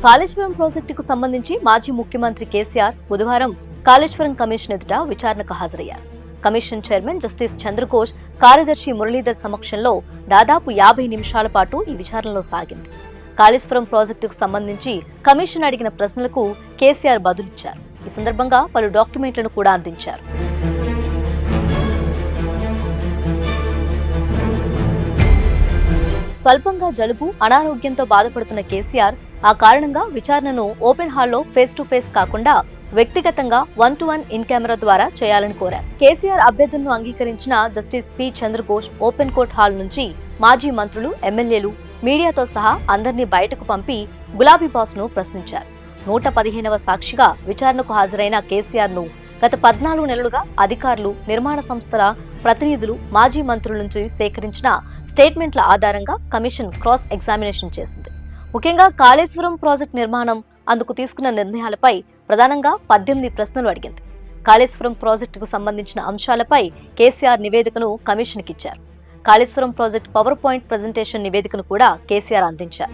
కాళేశ్వరం ప్రాజెక్టుకు సంబంధించి మాజీ ముఖ్యమంత్రి కేసీఆర్ బుధవారం కాళేశ్వరం కమిషన్ ఎదుట విచారణకు హాజరయ్యారు. కమిషన్ చైర్మన్ జస్టిస్ చంద్రఘోష్, కార్యదర్శి మురళీధర్ సమక్షంలో దాదాపు 50 నిమిషాల పాటు ఈ విచారణలో సాగింది. కాళేశ్వరం ప్రాజెక్టుకు సంబంధించి కమిషన్ అడిగిన ప్రశ్నలకు కేసీఆర్ బదులిచ్చారు. ఈ సందర్భంగా పలు డాక్యుమెంట్లను కూడా అందించారు. స్వల్పంగా జలుబు, అనారోగ్యంతో బాధపడుతున్న కేసీఆర్ ఆ కారణంగా విచారణను ఓపెన్ హాల్లో ఫేస్ టు ఫేస్ కాకుండా వ్యక్తిగతంగా 1-to-1 ఇన్ కెమెరా ద్వారా చేయాలని కోరారు. కేసీఆర్ అభ్యర్థనను అంగీకరించిన justice P Chandra Ghose open court hall నుంచి మాజీ మంత్రులు, ఎమ్మెల్యేలు, మీడియాతో సహా అందరినీ బయటకు పంపి గులాబీ బాస్ ను ప్రశ్నించారు. 115వ సాక్షిగా విచారణకు హాజరైన కేసీఆర్ ను గత 14 నెలలుగా అధికారులు, నిర్మాణ సంస్థల ప్రతినిధులు, మాజీ మంత్రుల నుంచి సేకరించిన స్టేట్మెంట్ల ఆధారంగా కమిషన్ క్రాస్ ఎగ్జామినేషన్ చేసింది. ముఖ్యంగా కాళేశ్వరం ప్రాజెక్టు నిర్మాణం, అందుకు తీసుకున్న నిర్ణయాలపై ప్రధానంగా 18 ప్రశ్నలు అడిగింది. కాళేశ్వరం ప్రాజెక్టుకు సంబంధించిన అంశాలపై కేసీఆర్ నివేదికను కమిషన్కి ఇచ్చారు. Kaleshwaram project power point presentation నివేదికను కూడా కేసీఆర్ అందించారు.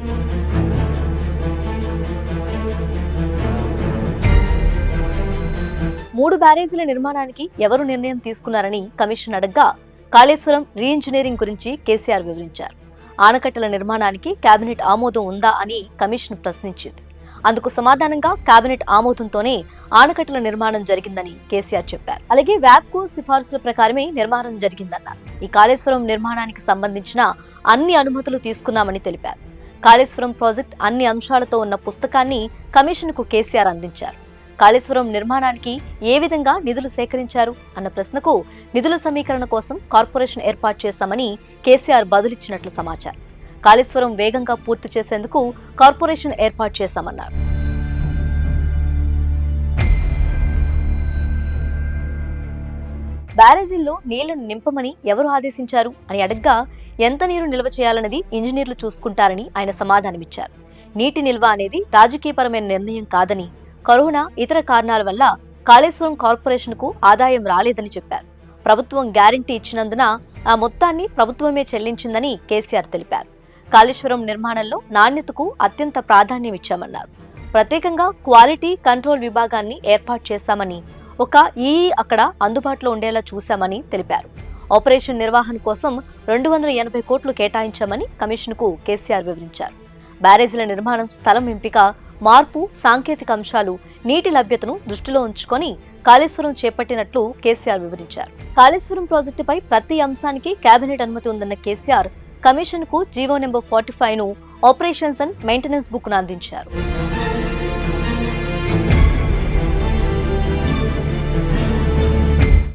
మూడు బ్యారేజీల నిర్మాణానికి ఎవరు నిర్ణయం తీసుకున్నారని కమిషన్ అడగ్గా కాళేశ్వరం రీఇంజనీరింగ్ గురించి కేసీఆర్ వివరించారు. ఆనకట్టల నిర్మాణానికి కేబినెట్ ఆమోదం ఉందా అని కమిషన్ ప్రశ్నించింది. అందుకు సమాధానంగా కేబినెట్ ఆమోదంతోనే ఆనకట్టల నిర్మాణం జరిగిందని కేసీఆర్ చెప్పారు. అలాగే వ్యాప్కో సిఫార్సుల ప్రకారమే నిర్మాణం జరిగిందన్నారు. ఈ కాళేశ్వరం నిర్మాణానికి సంబంధించిన అన్ని అనుమతులు తీసుకున్నామని తెలిపారు. కాళేశ్వరం ప్రాజెక్ట్ అన్ని అంశాలతో ఉన్న పుస్తకాన్ని కమిషన్కు కేసీఆర్ అందించారు. కాళేశ్వరం నిర్మాణానికి ఏ విధంగా నిధులు సేకరించారు అన్న ప్రశ్నకు నిధుల సమీకరణ కోసం కార్పొరేషన్ ఏర్పాటు చేశామని కేసీఆర్ బదులిచ్చినట్లు సమాచారం. కాళేశ్వరం వేగంగా పూర్తి చేసేందుకు కార్పొరేషన్ ఏర్పాటు చేశామన్నారు. బ్యారేజీల్లో నీళ్లను నింపమని ఎవరు ఆదేశించారు అని అడగ్గా ఎంత నీరు నిల్వ చేయాలన్నది ఇంజనీర్లు చూసుకుంటారని ఆయన సమాధానమిచ్చారు. నీటి నిల్వ అనేది రాజకీయపరమైన నిర్ణయం కాదని, కరోనా, ఇతర కారణాల వల్ల కాళేశ్వరం కార్పొరేషన్కు ఆదాయం రాలేదని చెప్పారు. ప్రభుత్వం గ్యారంటీ ఇచ్చినందున ఆ మొత్తాన్ని ప్రభుత్వమే చెల్లించిందని కేసీఆర్ తెలిపారు. కాళేశ్వరం నిర్మాణంలో నాణ్యతకు అత్యంత ప్రాధాన్యం ఇచ్చామన్నారు. ప్రత్యేకంగా క్వాలిటీ కంట్రోల్ విభాగాన్ని ఏర్పాటు చేశామని, ఒక ఈఈ అక్కడ అందుబాటులో ఉండేలా చూశామని తెలిపారు. ఆపరేషన్ నిర్వహణ కోసం 280 కోట్లు కేటాయించామని కమిషన్కు కేసీఆర్ వివరించారు. బ్యారేజీల నిర్మాణం, స్థలం ఎంపిక, మార్పు, సాంకేతిక అంశాలు, నీటి లభ్యతను దృష్టిలో ఉంచుకొని కాళేశ్వరం చేపట్టినట్లు కేసీఆర్ వివరించారు. కాళేశ్వరం ప్రాజెక్టుపై ప్రతి అంశానికి కేబినెట్ అనుమతి ఉందన్న కేసీఆర్ కమిషన్కు జీవో నెంబర్ 45ను ఆపరేషన్స్ అండ్ మెయింటెనెన్స్ బుక్ ను అందించారు.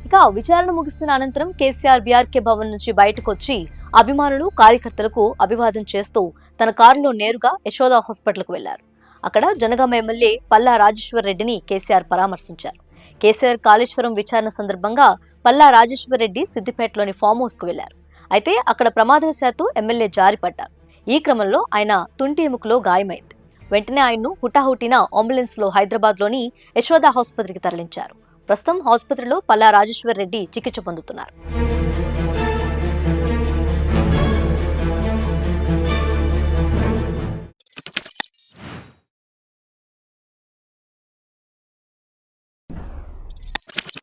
ఇక విచారణ ముగిసిన అనంతరం కేసీఆర్ బీఆర్కే భవన్ నుంచి బయటకు వచ్చి అభిమానులు, కార్యకర్తలకు అభివాదం చేస్తూ తన కారులో నేరుగా యశోద హాస్పిటల్కు వెళ్లారు. అక్కడ జనగామ ఎమ్మెల్యే పల్లా రాజేశ్వర్ రెడ్డిని కేసీఆర్ పరామర్శించారు. కేసీఆర్ కాళేశ్వరం విచారణ సందర్భంగా పల్లా రాజేశ్వర్ రెడ్డి సిద్దిపేటలోని ఫామ్ హౌస్ కు వెళ్లారు. అయితే అక్కడ ప్రమాదవశాత్తు ఎమ్మెల్యే జారిపడ్డారు. ఈ క్రమంలో ఆయన తుంటి ఎముకలో గాయమైంది. వెంటనే ఆయన్ను హుటాహుటిన అంబులెన్స్ లో హైదరాబాద్లోని యశోద ఆసుపత్రికి తరలించారు. ప్రస్తుతం ఆసుపత్రిలో పల్లా రాజేశ్వర్ రెడ్డి చికిత్స పొందుతున్నారు.